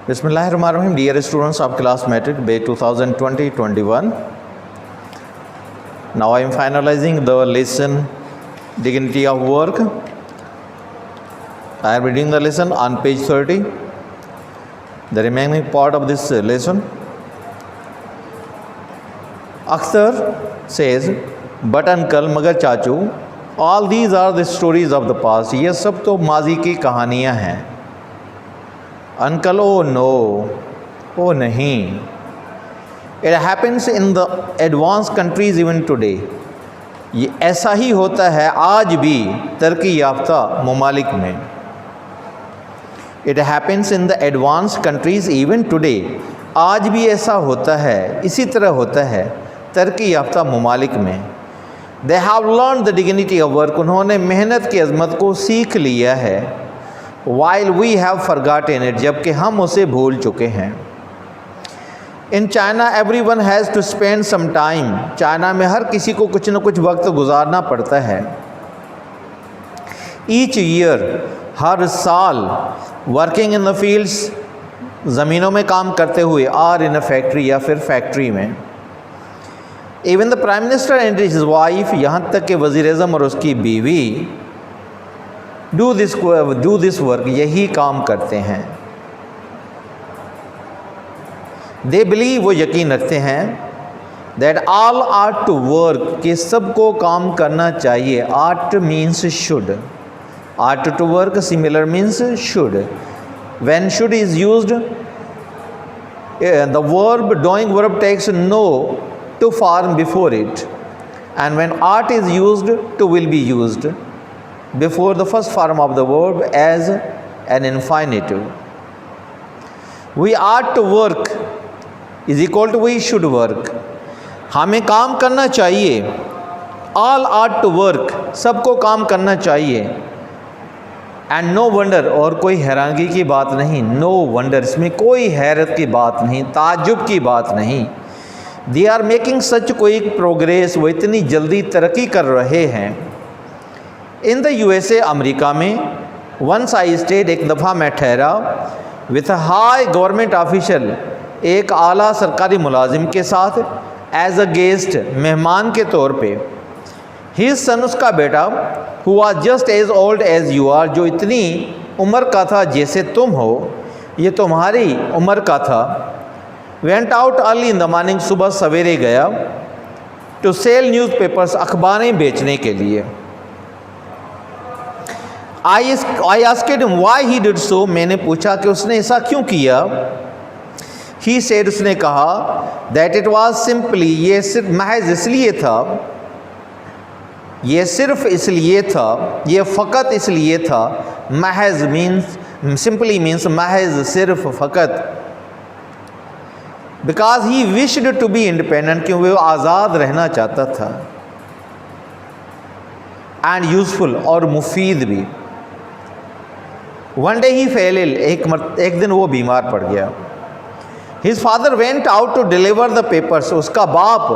Bismillahirrahmanirrahim. Dear students of class metric Bay 2020-21. Now I am finalizing the lesson Dignity of Work. I am reading the lesson on page 30. The remaining part of this lesson. Akhtar says, but uncle, magar chachu, all these are the stories of the past. ये सब तो माजी की कहानियाँ हैं. Uncle, oh no, oh नहीं. It happens in the advanced countries even today. ये ऐसा ही होता है आज भी तरक्की याफ्ता ममालिक में. It happens in the advanced countries even today. आज भी ऐसा होता है, इसी तरह होता है तरक्की याफ्ता ममालिक में. They have learned the dignity of work. उन्होंने मेहनत की अज़मत को सीख लिया है. While we have forgotten it, जबकि हम उसे भूल चुके हैं. In China, everyone has to spend some time. China में हर किसी को कुछ न कुछ वक्त गुजारना पड़ता है. Each year, हर साल, working in the fields, ज़मीनों में काम करते हुए, or in a factory या फिर फैक्ट्री में. Even the Prime Minister and his wife, यहाँ तक कि वज़ीर-ए-आज़म और उसकी बीवी do this work, यही काम करते हैं. They believe, वो यकीन रखते हैं that all ought to work, कि सबको काम करना चाहिए. Ought means should. Ought to work similar means should. When should is used, the verb, doing verb takes no to form before it, and when ought is used, to will be used before the first form of the verb as an infinitive. We ought to work is equal to we should work. हमें काम करना चाहिए. All ought to work, सबको काम करना चाहिए. And no wonder, और कोई हैरानगी की बात नहीं. No wonder, इसमें कोई हैरत की बात नहीं, ताज्जुब की बात नहीं. They are making such quick progress, वो इतनी जल्दी तरक्की कर रहे हैं. इन द USA, अमेरिका में, वंस आई स्टेड, एक दफ़ा मैं ठहरा, विथ हाई गवर्नमेंट ऑफिशियल, एक आला सरकारी मुलाजिम के साथ, एज अ गेस्ट, मेहमान के तौर पे. हिज सन, उसका बेटा, who was just as old as you are, जो इतनी उम्र का था जैसे तुम हो, ये तुम्हारी उम्र का था. Went out early in the morning, सुबह सवेरे गया, टू सेल न्यूज़पेपर्स, अखबारें बेचने के लिए. I asked him why he did so. मैंने पूछा कि उसने ऐसा क्यों किया. He said, उसने कहा, that it was simply, ये सिर्फ महज इसलिए था, ये सिर्फ इसलिए था, ये फ़कत इसलिए था. महज means, simply means महज, सिर्फ, फ़कत. Because he wished to be independent, क्योंकि वो आज़ाद रहना चाहता था. And useful, और मुफीद भी. One day he fell ill, एक दिन वो बीमार पड़ गया. His father went out to deliver the papers, उसका बाप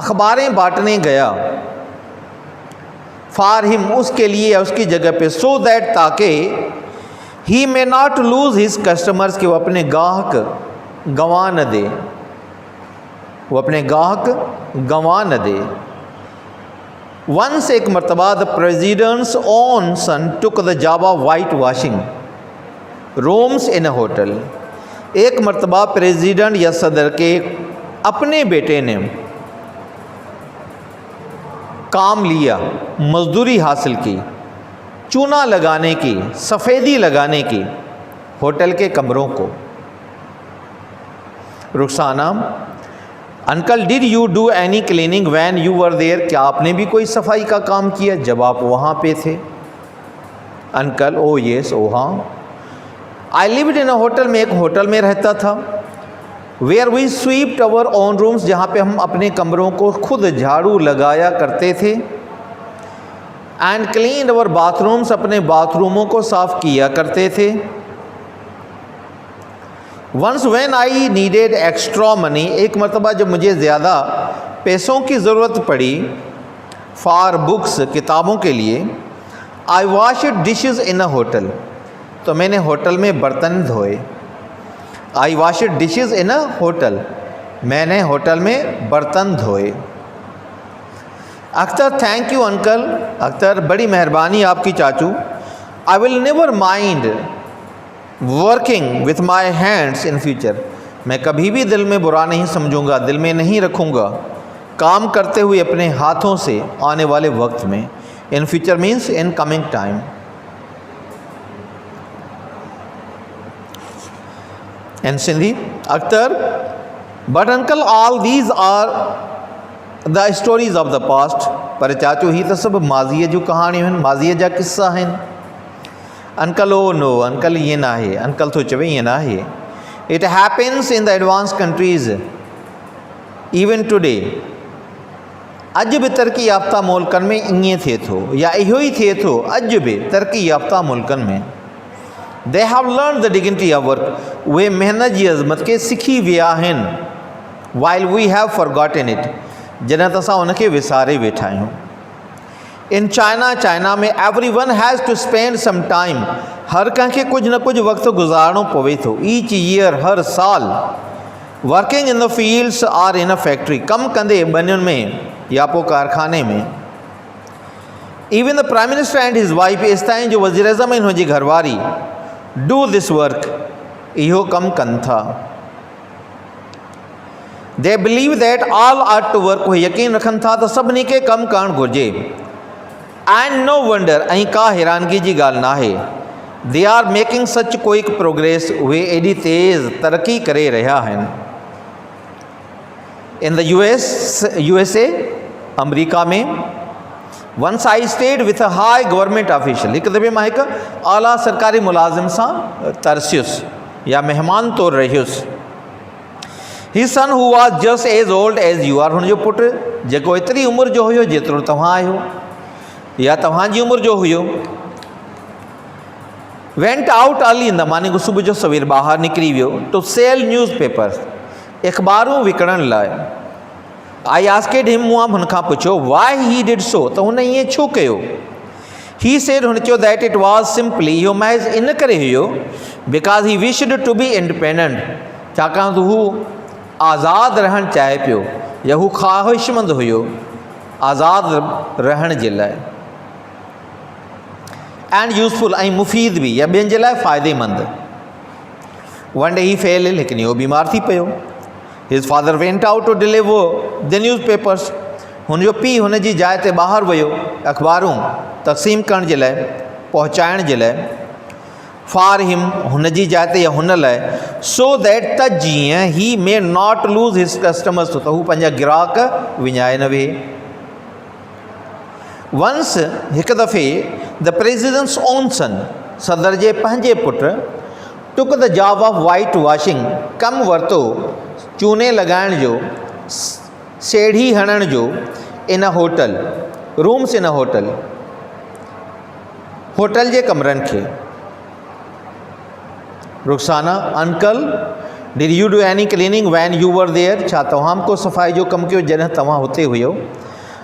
अखबारें बांटने गया. For him, उसके लिए या उसकी जगह पे, so that, ताकि he may not lose his customers, कि वो अपने गाहक गंवा न दे, वो अपने गाहक गंवा न दे. Once, एक मरतबा, the president's own son took the job of whitewashing rooms in a hotel. एक मरतबा प्रेसिडेंट या सदर के अपने बेटे ने काम लिया, मजदूरी हासिल की, चूना लगाने की, सफ़ेदी लगाने की, होटल के कमरों को. Rukhsana, uncle, did you do any cleaning when you were there, क्या आपने भी कोई सफाई का काम किया जब आप वहाँ पे थे. अंकल, ओ येस, ओ हाँ. आई लिव्ड इन अ होटल, में एक होटल में रहता था. Where we swept our own rooms, जहाँ पे हम अपने कमरों को खुद झाड़ू लगाया करते थे. एंड क्लीन अवर बाथरूम्स, अपने बाथरूमों को साफ़ किया करते थे. Once when I needed extra money, एक मरतबा जब मुझे ज़्यादा पैसों की ज़रूरत पड़ी, फॉर बुक्स, किताबों के लिए, आई washed dishes in a hotel, तो मैंने होटल में बर्तन धोए. आई washed dishes in a hotel, मैंने होटल में बर्तन धोए। Akhtar thank you uncle, Akhtar बड़ी मेहरबानी आपकी चाचू। I will never mind working with my hands in future, मैं कभी भी दिल में बुरा नहीं समझूंगा, दिल में नहीं रखूँगा काम करते हुए अपने हाथों से आने वाले वक्त में। In future means in coming time. In Sindhi, Akhtar but uncle all these are the stories of the past, पर चाचू ही तो सब माज़ीअ जूं कहाणियूं आहिनि, माज़ीअ जा किस्सा आहिनि। अंकल ओ नो, अंकल ईअं न आहे, अंकल थो चवे ईअं न आहे। It happens in the advance countries even today, अॼु बि तरक़ी याफ़्ता मुल्कनि में ईअं थिए थो, या इहो ई थिए थो अॼु बि तरक़ी याफ़्ता मुल्कनि में। They have learn the dignity of work, उहे महिनत जी अज़मत खे सिखी विया आहिनि। While we have forgotten it, जॾहिं त असां उनखे विसारे वेठा आहियूं। इन चाइना, चाइना में every one has to spend some time, हर कंहिंखे कुझु न कुझु वक़्तु गुज़ारणो पवे थो। ईच ईयर, हर साल। Working in the fields or in a factory, कमु कंदे ॿनियुनि में या पोइ कारखाने में। Even the prime minister and his wife, इस ताईं जो वज़ीर आज़म ऐं हुनजी घरवारी डू दिस वर्क, इहो कमु कनि था। They believe that all are to work, उहे यकीन रखनि था त सभिनी खे कमु करणु घुरिजे। एंड नो वंडर, ऐं का हैरानगी जी ॻाल्हि न आहे। They are making such quick progress, उहे एॾी तेज़ तरक़ी करे रहिया आहिनि। इन द USA, अमरीका में, once I stayed with a high government official, हिकु दफ़े मां हिकु आला सरकारी मुलाज़िम सां तरसियुसि या महिमान तौर रहियुसि। He son who was just as old as you are, हुनजो पुटु जेको एतिरी उमिरि जो हुयो जेतिरो तव्हां आहियो या तव्हांजी उमिरि जो हुयो। Went out early in the morning, सुबुह जो सवेर ॿाहिरि निकिरी वियो। टू सेल न्यूज़ पेपर्स, अख़बारूं विकिणण लाइ। आई आस्केड हिम, मूं हुनखां पुछियो वाई ही डिड सो, त हुन ईअं छो कयो। ही सेड, हुन चयो दैट इट वॉज सिंपली, इहो महज़ इन करे हुयो because he wished to be independent, छाकाणि त हू आज़ादु रहणु चाहे पियो या हू ख़्वाहिशमंद हुयो आज़ादु रहण जे लाइ। एंड यूज़फुल, ऐं मुफ़ीद बि, या ॿियनि जे लाइ फ़ाइदेमंद। वन डे ही फेल, लेकिन इहो बीमार थी पियो। His father went out to deliver the newspapers, हुनजो पीउ हुनजी जाइ ते ॿाहिरि वियो अख़बारूं तक़सीम करण जे लाइ, पहुचाइण जे लाइ। फॉर हिम, हुनजी जाइ ते या हुन लाइ। सो दैट, त जीअं he may not lose his customers, त हू पंहिंजा ग्राहक विञाए न वेहे। वंस, हिकु दफ़े, द प्रेसिडेंट्स ओन सन, सदर जे पंहिंजे पुटु, took the job of white washing, कमु वरितो चूने लॻाइण जो, सेढ़ी हणण जो, in a hotel, rooms in a hotel, hotel जे कमरनि खे। Rukhsana, uncle did you do any cleaning when you were there, छा तव्हां को सफ़ाई जो कमु कयो जॾहिं तव्हां हुते हुयो।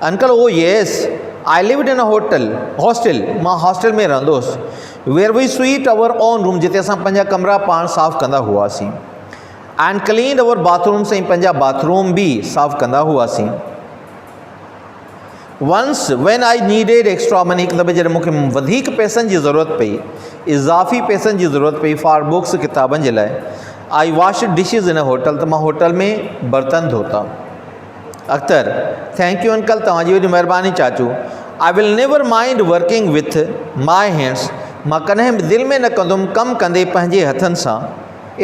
Uncle oh yes, I lived in a hostel, मां हॉस्टल में रहंदो हुउसि। Where we swept our own room, जिते असां पंहिंजा कमरा पाण साफ़ु कंदा हुआसीं। एंड क्लीन अवर बाथरूम्स, ऐं पंहिंजा बाथरूम बि साफ़ु कंदा हुआसीं। Once when I needed extra money, हिकु दफ़े जॾहिं मूंखे वधीक पैसनि जी ज़रूरत पई, इज़ाफ़ी पैसनि जी ज़रूरत पई फॉर बुक्स, किताबनि जे लाइ। आई wash dishes in a hotel, त मां होटल में बर्तन धोता। अख्तर थैंक यू अंकल, तव्हांजी वॾी महिरबानी चाचू। I will never mind working with my hands, मां कॾहिं बि दिलि में न कंदुमि कमु कंदे पंहिंजे हथनि सां।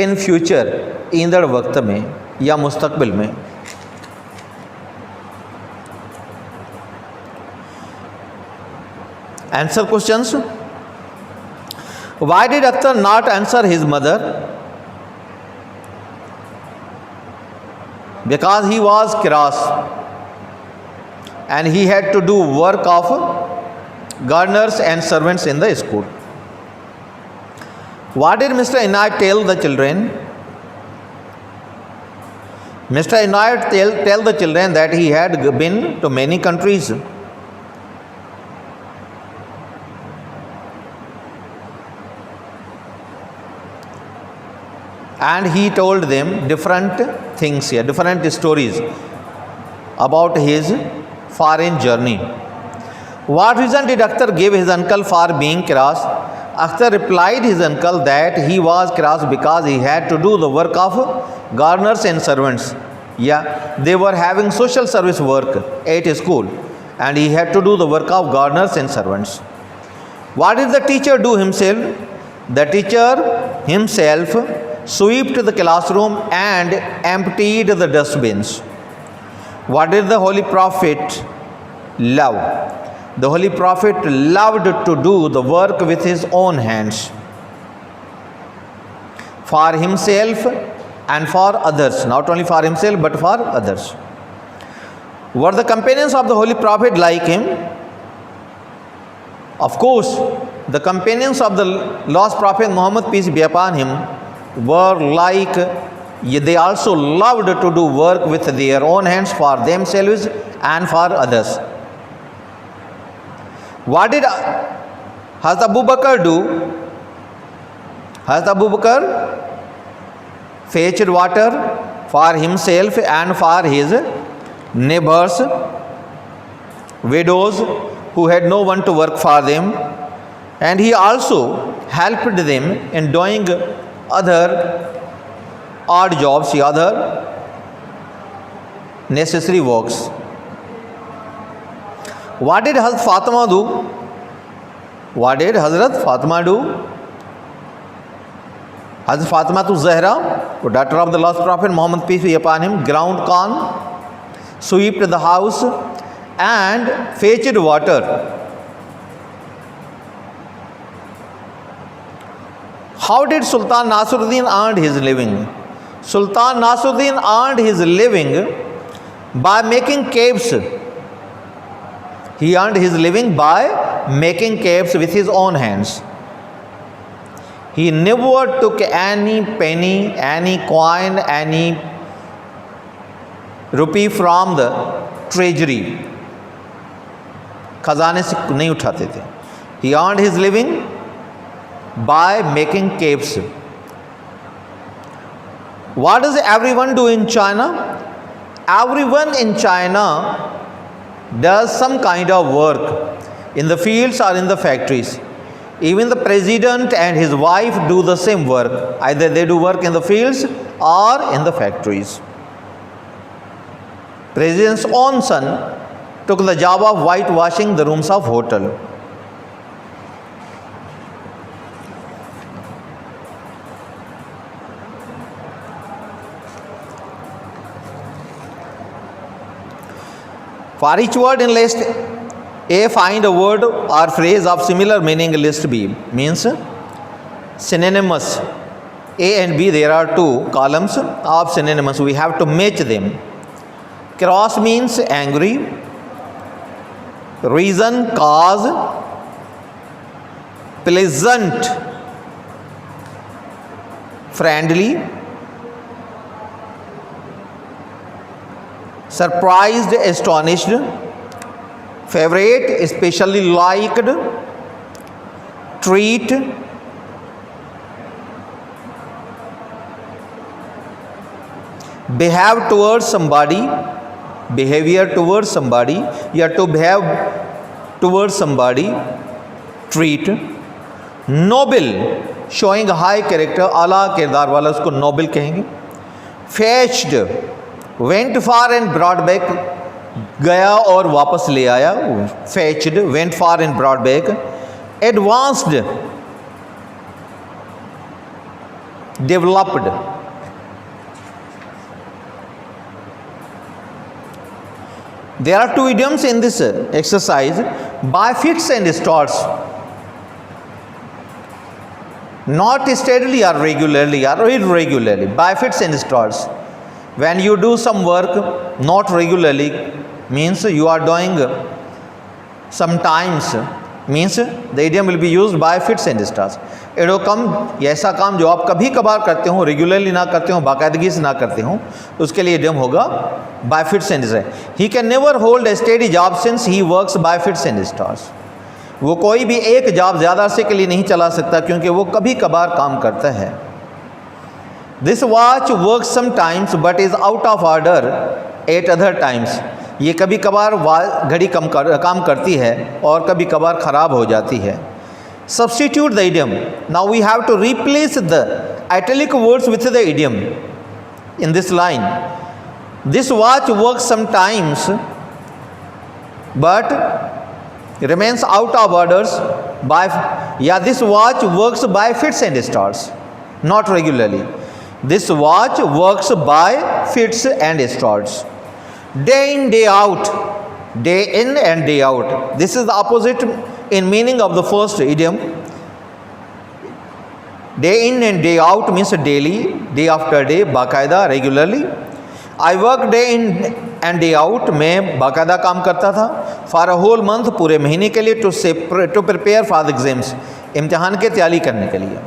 इन फ्यूचर, ईंदड़ वक़्त में या मुस्तक़बिल में। Answer questions. Why did Akhtar not answer his mother? Because he was cross and he had to do work of gardeners and servants in the school. What did Mr. Inayat tell the children? Mr. Inayat tell the children that he had been to many countries. and he told them different things here, different stories about his foreign journey. What reason did Akhtar give his uncle for being cross? Akhtar replied his uncle that he was cross because he had to do the work of gardeners and servants. Yeah, they were having social service work at school and he had to do the work of gardeners and servants. What did the teacher do himself? The teacher himself swept the classroom and emptied the dustbins. What did the Holy Prophet love? The Holy Prophet loved to do the work with his own hands for himself and for others, not only for himself but for others. Were the companions of the Holy Prophet like him? Of course, the companions of the lost Prophet Muhammad, peace be upon him, were like, they also loved to do work with their own hands for themselves and for others. What did Hazrat Abu Bakr do? Hazrat Abu Bakr fetched water for himself and for his neighbors, widows who had no one to work for them, and he also helped them in doing other odd jobs, other necessary works. What did Hazrat Fatima do? What did Hazrat Fatima do? Hazrat Fatima to Zahra, daughter of the lost Prophet Muhammad, peace be upon him, ground corn, swept the house and fetched water. How did Sultan Nasruddin earn his living? Sultan Nasruddin earned his living by making caves. He earned his living by making caves with his own hands. He never took any penny, any coin, any rupee from the treasury. खजाने से नहीं उठाते थे. He earned his living by making caves. What does everyone do in China? Everyone in China does some kind of work in the fields or in the factories. Even the president and his wife do the same work. Either they do work in the fields or in the factories. President's own son took the job of whitewashing the rooms of hotel. For each word in list A, find a word or phrase of similar meaning in list B. Means synonymous. A and B, there are two columns of synonymous. We have to match them. Cross means angry. Reason, cause. Pleasant, friendly. Surprised, astonished. Favorite, especially liked. Treat. Behave towards somebody. Behavior towards somebody. या to behave towards somebody. Treat. Noble, showing high character. आला किरदार वाला उसको noble कहेंगे. Fetched, went far and brought back. गया और वापस ले आया. Fetched, went far and brought back. Advanced, developed. There are two idioms in this exercise, by fits and starts. Not steadily or regularly or irregularly, by fits and starts. When you do some work not regularly, means you are doing sometimes, means the idiom will be used by fits and starts. एडो कम ऐसा काम जो आप कभी कभार करते हो, regularly ना करते हो, बाकायदगी से ना करते हो, उसके लिए इडियम होगा bye fits and starts. He can never hold a steady job since he works by fits and starts. वो कोई भी एक जॉब ज़्यादा अरसे के लिए नहीं चला सकता क्योंकि वो कभी कभार काम करता है. This watch work sometimes but is out of order eight other times. ये कभी कभार घड़ी काम करती है और कभी कभार ख़राब हो जाती है। Substitute the idiom. Now we have to replace the italic words with the idiom in this line. This watch work sometimes but remains out of orders by, yeah, this watch works by fits and starts, not regularly. This watch works by fits and starts. Day in, day out. Day in and day out. This is the opposite in meaning of the first idiom. Day in and day out means daily, day after day, बाकायदा, regularly. I work day in and day out, मैं बाकायदा काम करता था। For a whole month, पूरे महीने के लिए, to prepare for the exams, इम्तिहान की तैयारी करने के लिए,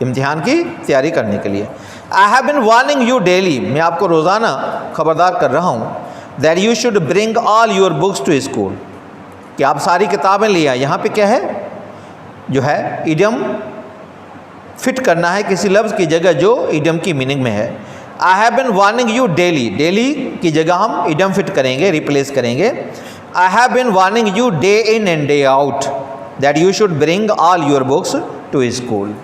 इम्तिहान की तैयारी करने के लिए। I have been warning you daily, मैं आपको रोज़ाना खबरदार कर रहा हूँ, that you should bring all your books to school, कि आप सारी किताबें ले आए। यहाँ पे क्या है, जो है इडियम फिट करना है किसी लफ्ज़ की जगह जो इडियम की मीनिंग में है। I have been warning you daily, daily की जगह हम इडियम फिट करेंगे, रिप्लेस करेंगे। I have been warning you day in and day out that you should bring all your books to school.